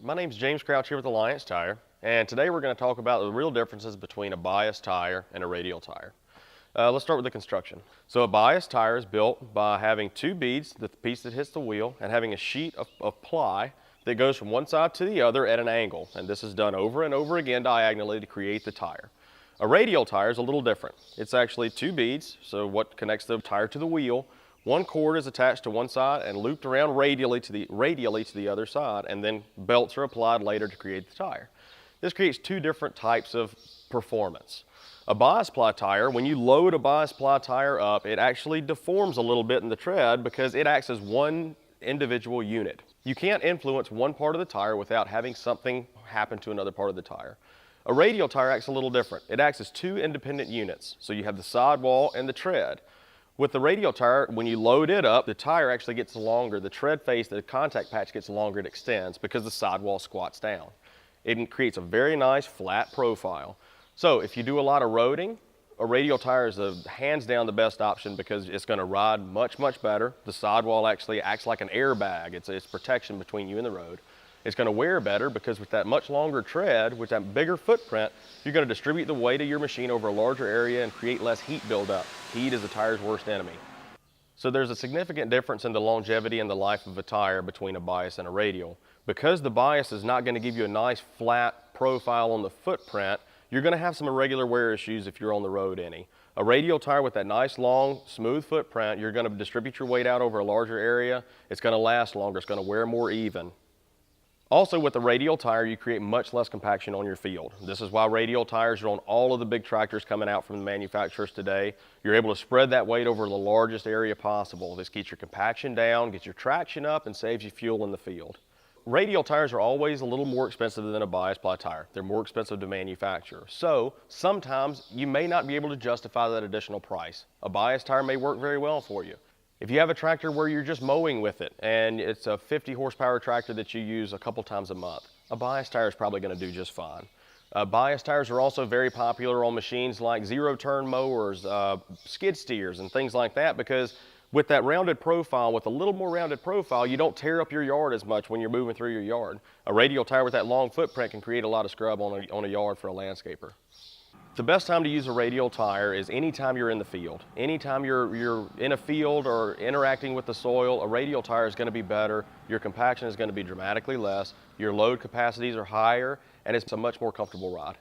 My name's James Crouch here with Alliance Tire, and today we're going to talk about the real differences between a bias tire and a radial tire. Let's start with the construction. So a bias tire is built by having two beads, the piece that hits the wheel, and having a sheet of ply that goes from one side to the other at an angle, and this is done over and over again diagonally to create the tire. A radial tire is a little different. It's actually two beads, so what connects the tire to the wheel. One cord is attached to one side and looped around radially to the other side, and then belts are applied later to create the tire. This creates two different types of performance. A bias ply tire, when you load a bias ply tire up, it actually deforms a little bit in the tread because it acts as one individual unit. You can't influence one part of the tire without having something happen to another part of the tire. A radial tire acts a little different. It acts as two independent units. So you have the sidewall and the tread. With the radial tire, when you load it up, the tire actually gets longer. The tread face, the contact patch gets longer, it extends because the sidewall squats down. It creates a very nice flat profile. So if you do a lot of roading, a radial tire is hands down the best option because it's going to ride much, much better. The sidewall actually acts like an airbag. It's protection between you and the road. It's going to wear better because with that much longer tread, with that bigger footprint, you're going to distribute the weight of your machine over a larger area and create less heat buildup. Heat is the tire's worst enemy. So there's a significant difference in the longevity and the life of a tire between a bias and a radial. Because the bias is not going to give you a nice flat profile on the footprint, you're going to have some irregular wear issues if you're on the road any. A radial tire with that nice long smooth footprint, you're going to distribute your weight out over a larger area. It's going to last longer. It's going to wear more even. Also, with the radial tire, you create much less compaction on your field. This is why radial tires are on all of the big tractors coming out from the manufacturers today. You're able to spread that weight over the largest area possible. This keeps your compaction down, gets your traction up, and saves you fuel in the field. Radial tires are always a little more expensive than a bias ply tire. They're more expensive to manufacture. So sometimes you may not be able to justify that additional price. A bias tire may work very well for you. If you have a tractor where you're just mowing with it and it's a 50 horsepower tractor that you use a couple times a month, a bias tire is probably going to do just fine. Bias tires are also very popular on machines like zero-turn mowers, skid steers, and things like that because with that rounded profile, with a little more rounded profile, you don't tear up your yard as much when you're moving through your yard. A radial tire with that long footprint can create a lot of scrub on a yard for a landscaper. The best time to use a radial tire is anytime you're in the field. Anytime you're in a field or interacting with the soil, a radial tire is going to be better. Your compaction is going to be dramatically less. Your load capacities are higher, and it's a much more comfortable ride.